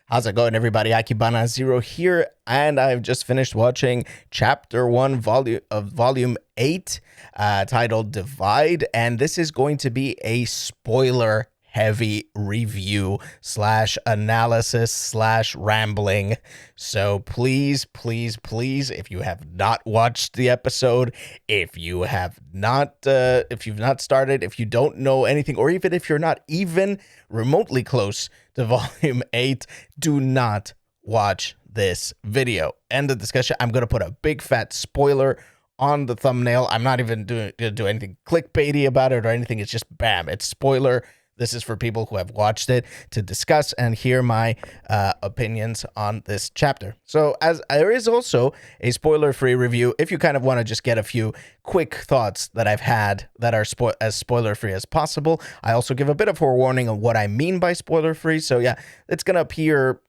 How's it going, everybody? Akibana Zero here, and I've just finished watching Chapter 1 of Volume 8, titled Divide, and this is going to be a spoiler-heavy review slash analysis slash rambling. So please, please, please, if you have not watched the episode, if you've not started, if you don't know anything, or even if you're not even remotely close to Volume 8, do not watch this video. End of discussion. I'm going to put a big fat spoiler on the thumbnail. I'm not even going to do anything clickbaity about it or anything. It's just bam, it's spoiler. This is for people who have watched it to discuss and hear my opinions on this chapter. So as there is also a spoiler-free review, if you kind of want to just get a few quick thoughts that I've had that are as spoiler-free as possible. I also give a bit of forewarning on what I mean by spoiler-free. So yeah, it's going to appear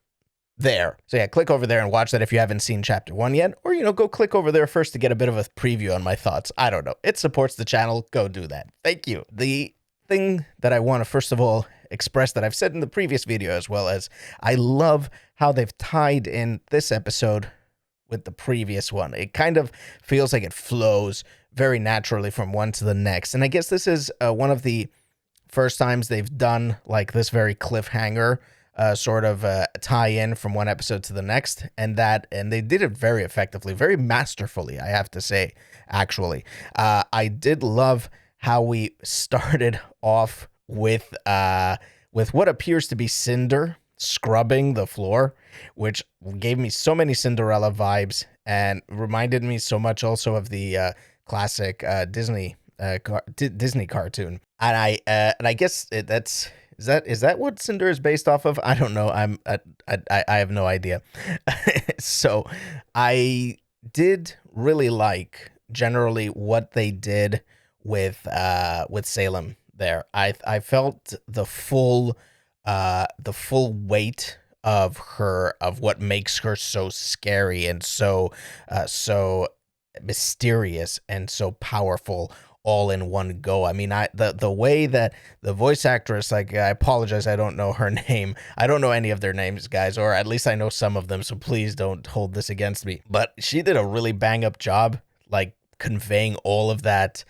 there. So yeah, click over there and watch that if you haven't seen chapter 1 yet, or, go click over there first to get a bit of a preview on my thoughts. I don't know. It supports the channel. Go do that. Thank you. The thing that I want to first of all express that I've said in the previous video, as well as I love how they've tied in this episode with the previous one. It kind of feels like it flows very naturally from one to the next. And I guess this is one of the first times they've done like this very cliffhanger sort of tie-in from one episode to the next, and they did it very effectively, very masterfully, I have to say. Actually, I did love how we started off with what appears to be Cinder scrubbing the floor, which gave me so many Cinderella vibes and reminded me so much also of the classic Disney cartoon. And I guess is that what Cinder is based off of? I don't know. I have no idea. So I did really like generally what they did with Salem there. I felt the full weight of what makes her so scary and so mysterious and so powerful all in one go. I mean, the way that the voice actress, like, I apologize, I don't know her name. I don't know any of their names, guys, or at least I know some of them, so please don't hold this against me. But she did a really bang up job, like, conveying all of that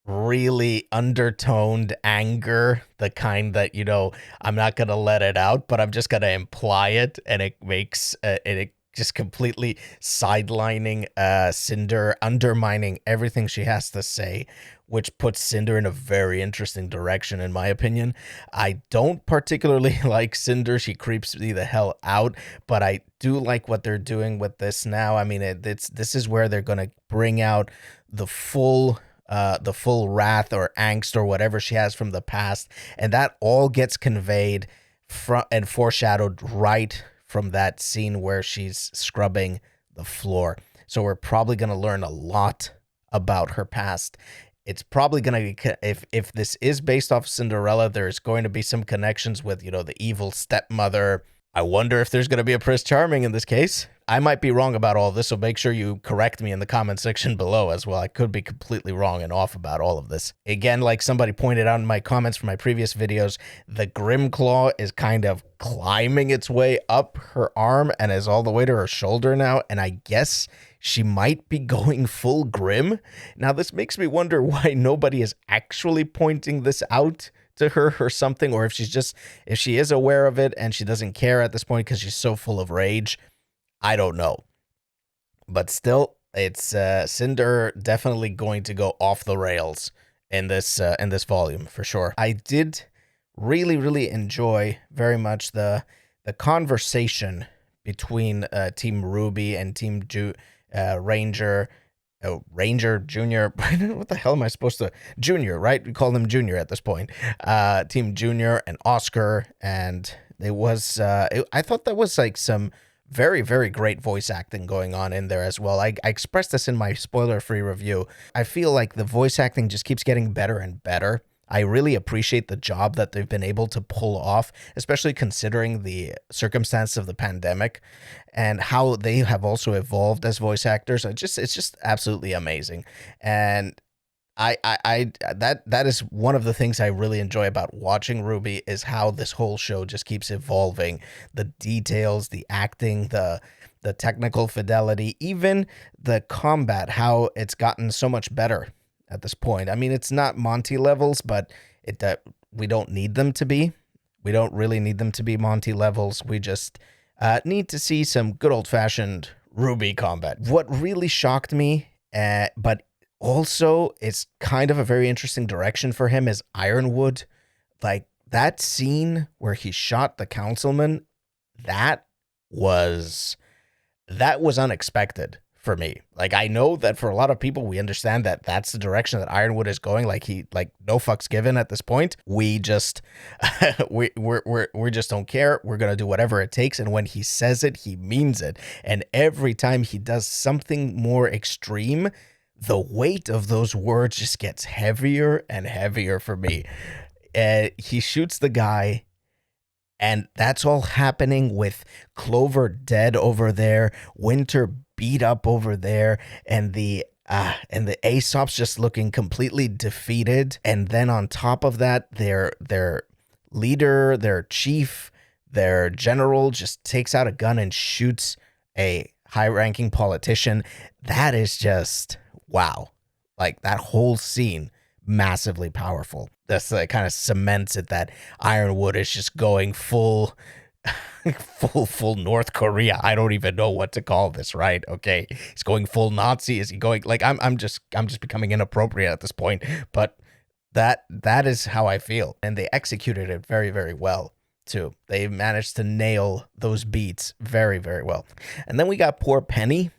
really undertoned anger, the kind that, I'm not gonna let it out, but I'm just gonna imply it, and it makes it just completely sidelining Cinder, undermining everything she has to say, which puts Cinder in a very interesting direction, in my opinion. I don't particularly like Cinder. She creeps me the hell out, but I do like what they're doing with this now. I mean, this is where they're gonna bring out the full wrath or angst or whatever she has from the past, and that all gets conveyed and foreshadowed right from that scene where she's scrubbing the floor. So we're probably going to learn a lot about her past. It's probably going to, if this is based off Cinderella, there's going to be some connections with, the evil stepmother. I wonder if there's going to be a Prince Charming in this case. I might be wrong about all this, so make sure you correct me in the comment section below as well. I could be completely wrong and off about all of this. Again, like somebody pointed out in my comments from my previous videos, the Grim Claw is kind of climbing its way up her arm and is all the way to her shoulder now, and I guess she might be going full Grim. Now, this makes me wonder why nobody is actually pointing this out to her or something, or if she is aware of it and she doesn't care at this point because she's so full of rage. I don't know. But still, it's Cinder definitely going to go off the rails in this volume for sure. I did really, really enjoy very much the conversation between Team RWBY and Team Ranger. Oh, Ranger, Junior, what the hell am I supposed to? Junior, right? We call them Junior at this point. Team Junior and Oscar, and I thought that was like some very, very great voice acting going on in there as well. I expressed this in my spoiler-free review. I feel like the voice acting just keeps getting better and better. I really appreciate the job that they've been able to pull off, especially considering the circumstance of the pandemic and how they have also evolved as voice actors. It's just absolutely amazing. And That is one of the things I really enjoy about watching RWBY is how this whole show just keeps evolving. The details, the acting, the technical fidelity, even the combat, how it's gotten so much better at this point. I mean, it's not Monty levels, but we don't need them to be. We don't really need them to be Monty levels. We just need to see some good old-fashioned RWBY combat. What really shocked me, but also it's kind of a very interesting direction for him, is Ironwood. Like, that scene where he shot the councilman, that was unexpected for me. Like, I know that for a lot of people, we understand that that's the direction that Ironwood is going. Like, no fucks given at this point. We just, we just don't care. We're going to do whatever it takes. And when he says it, he means it. And every time he does something more extreme, the weight of those words just gets heavier and heavier for me. He shoots the guy, and that's all happening with Clover dead over there, Winter beat up over there, and the Aesop's just looking completely defeated. And then on top of that, their leader, their chief, their general just takes out a gun and shoots a high-ranking politician. That is just wow. Like, that whole scene, massively powerful. That's kind of cements it that Ironwood is just going full North Korea. I don't even know what to call this, right? Okay, he's going full Nazi. Is he going like I'm just becoming inappropriate at this point, but that is how I feel, and they executed it very, very well too. They managed to nail those beats very, very well. And then we got poor Penny.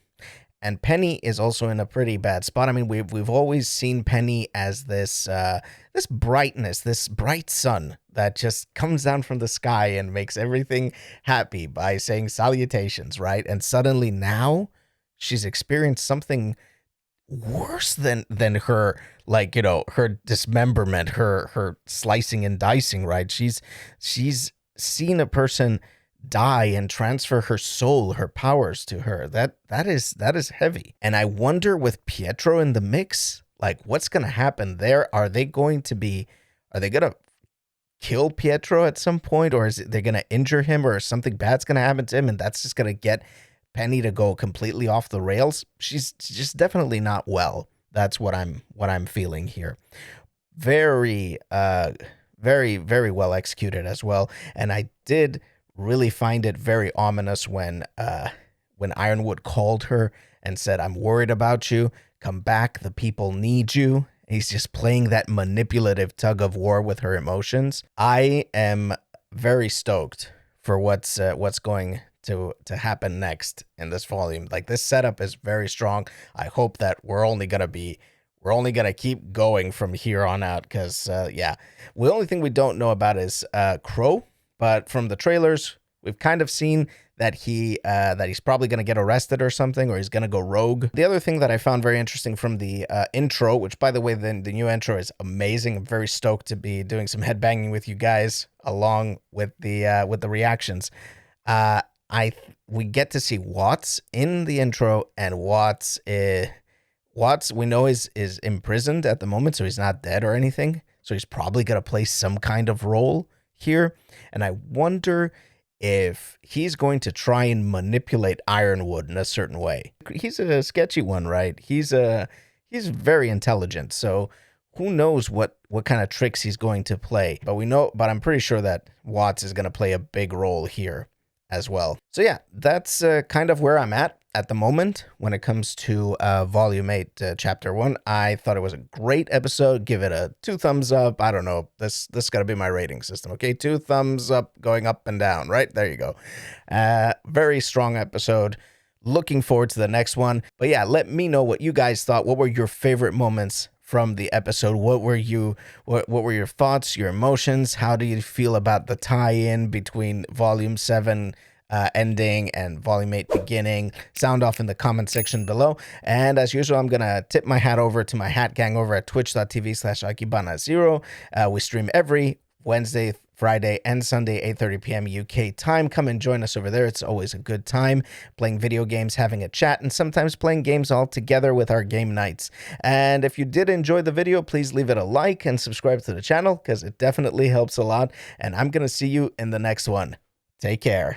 And Penny is also in a pretty bad spot. I mean, we've always seen Penny as this brightness, this bright sun that just comes down from the sky and makes everything happy by saying salutations, right? And suddenly now she's experienced something worse than her, like, you know, her dismemberment, her slicing and dicing, right? She's seen a person die and transfer her soul, her powers to her. That is heavy. And I wonder, with Pietro in the mix, like, what's gonna happen there? Are they gonna kill Pietro at some point, or is they're gonna injure him, or something bad's gonna happen to him, and that's just gonna get Penny to go completely off the rails? She's just definitely not well. That's what I'm feeling here. Very very, very well executed as well. And I did really find it very ominous when Ironwood called her and said, "I'm worried about you. Come back. The people need you." He's just playing that manipulative tug of war with her emotions. I am very stoked for what's going to happen next in this volume. Like, this setup is very strong. I hope that we're only gonna keep going from here on out, because the only thing we don't know about is Crow. But from the trailers, we've kind of seen that he's probably going to get arrested or something, or he's going to go rogue. The other thing that I found very interesting from the intro, which, by the way, the new intro is amazing. I'm very stoked to be doing some headbanging with you guys along with the reactions. We get to see Watts in the intro, and Watts we know is imprisoned at the moment, so he's not dead or anything. So he's probably going to play some kind of role here. And I wonder if he's going to try and manipulate Ironwood in a certain way. He's a sketchy one, right? He's very intelligent, so who knows what kind of tricks he's going to play. But I'm pretty sure that Watts is going to play a big role here as well. So yeah, that's kind of where I'm at the moment when it comes to Volume 8, Chapter 1. I thought it was a great episode. Give it a 2 thumbs up. I don't know. This got to be my rating system, okay? 2 thumbs up, going up and down, right? There you go. Very strong episode. Looking forward to the next one. But yeah, let me know what you guys thought. What were your favorite moments from the episode? What were your thoughts, your emotions? How do you feel about the tie-in between Volume 7 ending and Volume 8 beginning? Sound off in the comment section below. And as usual, I'm gonna tip my hat over to my hat gang over at twitch.tv/Akibana0. We stream every Wednesday, Friday, and Sunday, 8:30 p.m. UK time. Come and join us over there. It's always a good time playing video games, having a chat, and sometimes playing games all together with our game nights. And if you did enjoy the video, please leave it a like and subscribe to the channel because it definitely helps a lot. And I'm going to see you in the next one. Take care.